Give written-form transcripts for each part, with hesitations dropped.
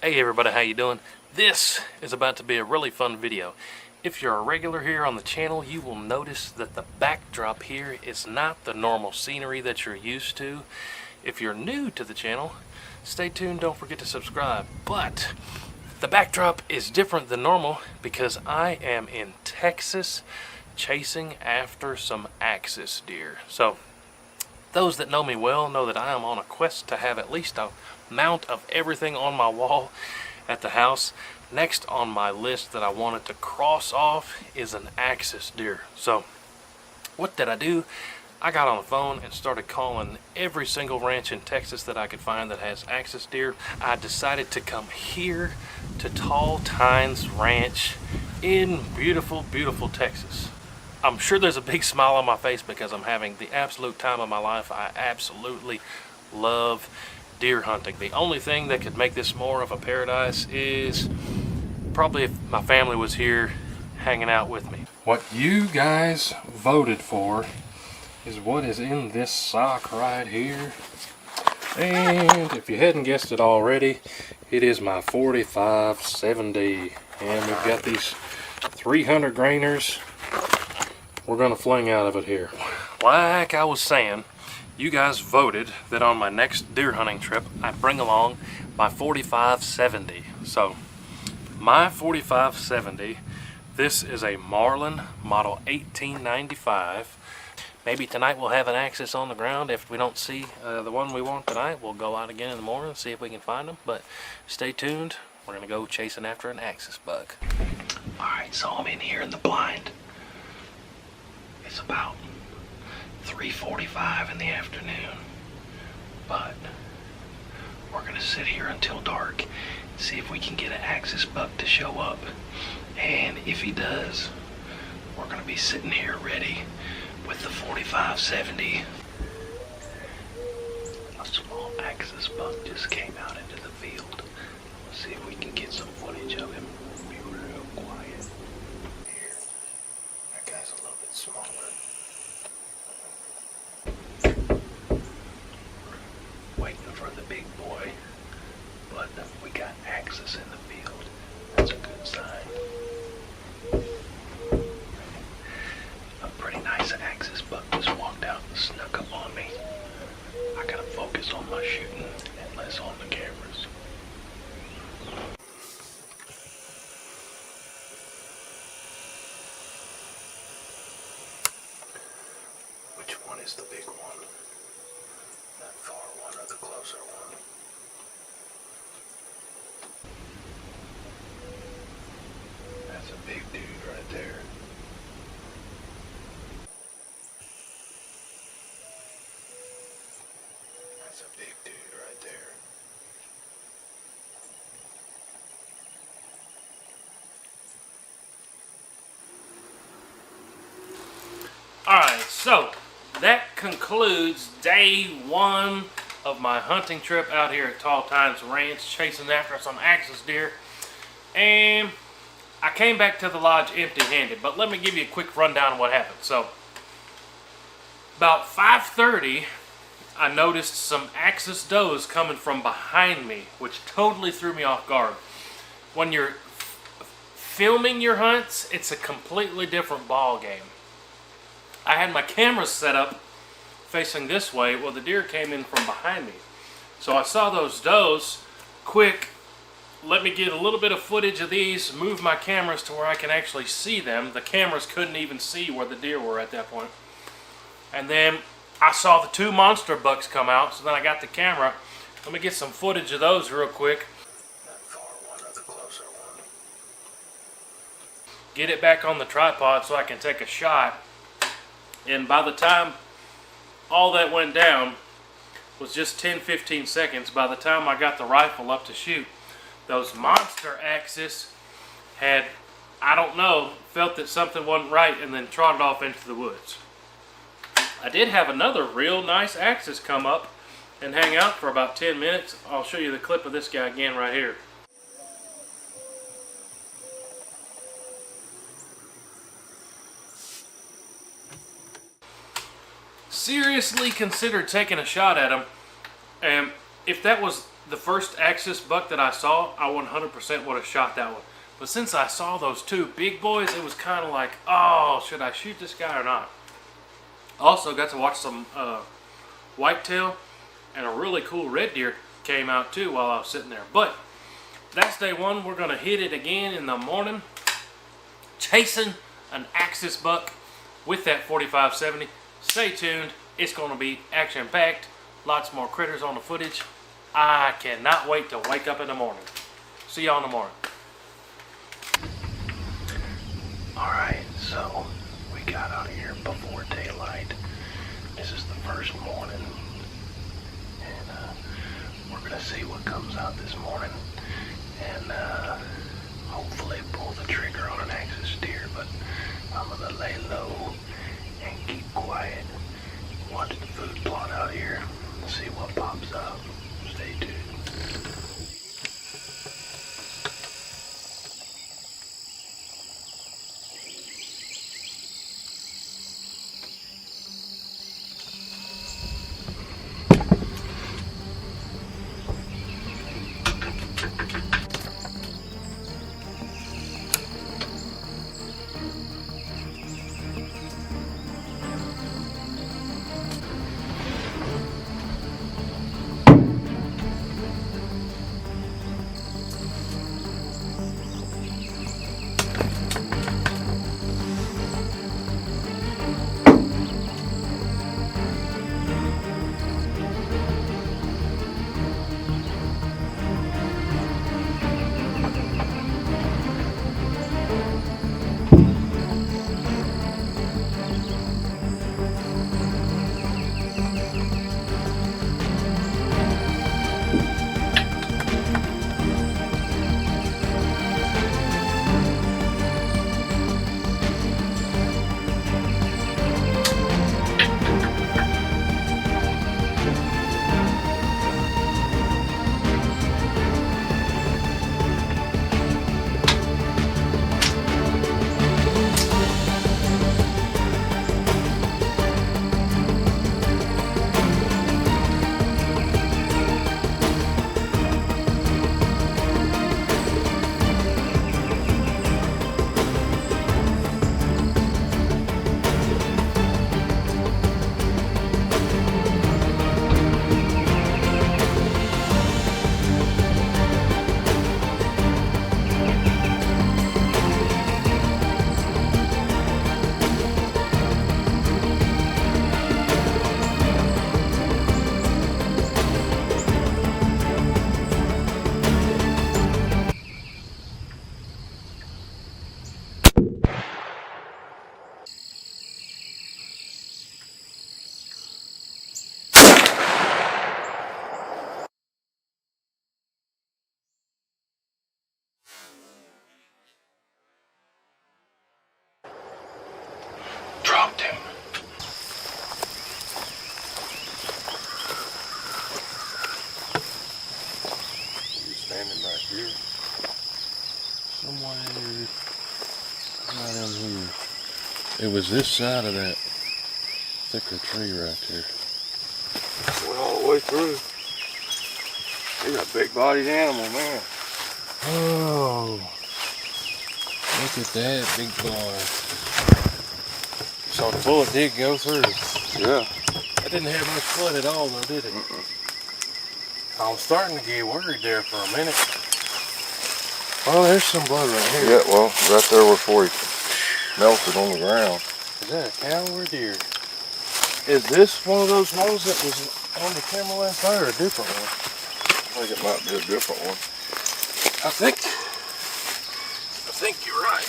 Hey everybody, how you doing? This is about to be a really fun video. If you're a regular here on the channel, you will notice that the backdrop here is not the normal scenery that you're used to. If you're new to the channel, stay tuned, don't forget to subscribe. But the backdrop is different than normal because I am in Texas chasing after some axis deer. So those that know me well know that I am on a quest to have at least a mount of everything on my wall at the house. Next on my list that I wanted to cross off is an axis deer. So what did I do? I got on the phone and started calling every single ranch in Texas that I could find that has axis deer. I decided to come here to Tall Tines Ranch in beautiful, beautiful Texas. I'm sure there's a big smile on my face because I'm having the absolute time of my life. I absolutely love deer hunting. The only thing that could make this more of a paradise is probably if my family was here hanging out with me. What you guys voted for is what is in this sock right here. And if you hadn't guessed it already, it is my 4570. And we've got these 300 grainers we're gonna fling out of it here. Like I was saying, you guys voted that on my next deer hunting trip I bring along my 4570. So my 4570, this is a Marlin model 1895. Maybe tonight we'll have an axis on the ground. If we don't see the one we want tonight, we'll go out again in the morning and see if we can find them. But stay tuned, we're gonna go chasing after an axis buck. Alright, so I'm in here in the blind. It's about 3:45 in the afternoon, but we're gonna sit here until dark and see if we can get an axis buck to show up. And if he does, we're gonna be sitting here ready with the 4570. A small axis buck just came out into the field. Let's see if we can get some footage of him. Be real quiet. Here, that guy's a little bit smaller. Waiting for the big boy, but we got axis in the field. That's a good sign. A pretty nice axis buck just walked out and snuck up on me. I gotta focus on my shooting and less on the cameras. Which one is the big one? That far one or the closer one? That's a big dude right there. That's a big dude right there. Alright, so that concludes day one of my hunting trip out here at Tall Tines Ranch, chasing after some axis deer. And I came back to the lodge empty-handed, but let me give you a quick rundown of what happened. So, about 5:30, I noticed some axis does coming from behind me, which totally threw me off guard. When you're filming your hunts, it's a completely different ball game. I had my camera set up facing this way. Well, the deer came in from behind me. So I saw those does. Quick, let me get a little bit of footage of these, move my cameras to where I can actually see them. The cameras couldn't even see where the deer were at that point. And then I saw the two monster bucks come out, so then I got the camera. Let me get some footage of those real quick. That far one or the closer one. Get it back on the tripod so I can take a shot. And by the time all that went down was just 10-15 seconds. By the time I got the rifle up to shoot, those monster axis had, I don't know, felt that something wasn't right and then trotted off into the woods. I did have another real nice axis come up and hang out for about 10 minutes. I'll show you the clip of this guy again right here. Seriously considered taking a shot at him, and if that was the first axis buck that I saw, I 100% would have shot that one. But since I saw those two big boys, it was kind of like, oh, should I shoot this guy or not? Also got to watch some whitetail, and a really cool red deer came out too while I was sitting there. But that's day one. We're gonna hit it again in the morning, chasing an axis buck with that 45-70. Stay tuned. It's gonna be action packed. Lots more critters on the footage. I cannot wait to wake up in the morning. See y'all in the morning. Alright, so we got out here before daylight. This is the first morning, and we're gonna see what comes out this morning, and hopefully pull the trigger on an axis deer. But I'm gonna lay low and keep quiet, watch the food plot out here, and see what pops up. Stay tuned. Dropped him. He's standing back here. Somewhere right in here. It was this side of that thicker tree right there. Went all the way through. He's a big bodied animal, man. Oh, look at that big boy. So the bullet did go through. Yeah. It didn't have much blood at all though, did it? I was starting to get worried there for a minute. Oh, there's some blood right here. Yeah, well, right there before he melted on the ground. Is that a cow or a deer? Is this one of those holes that was on the camera last night or a different one? I think it might be a different one. I think you're right.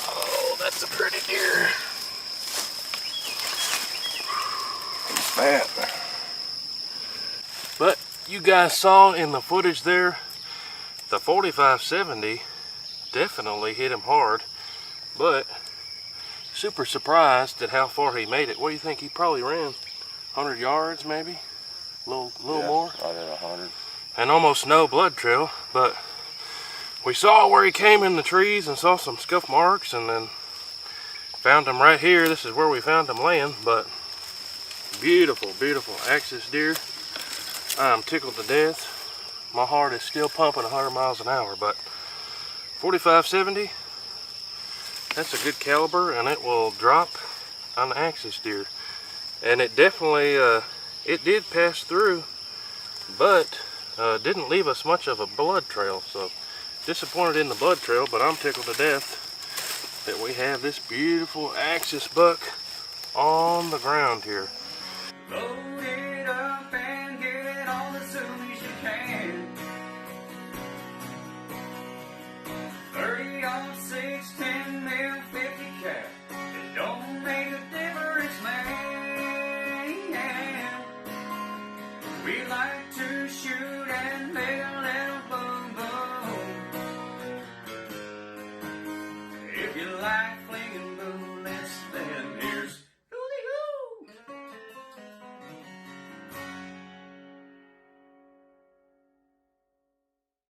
Oh, that's a pretty deer. He's fat. But you guys saw in the footage there, the 45-70 definitely hit him hard, but super surprised at how far he made it. What do you think? He probably ran 100 yards maybe? A little more? Right at 100. And almost no blood trail, but we saw where he came in the trees and saw some scuff marks, and then found him right here. This is where we found him laying, but beautiful, beautiful axis deer. I'm tickled to death. My heart is still pumping 100 miles an hour, but 45-70, that's a good caliber, and it will drop on the axis deer. And it definitely, it did pass through, but didn't leave us much of a blood trail. So disappointed in the blood trail, but I'm tickled to death that we have this beautiful axis buck on the ground here.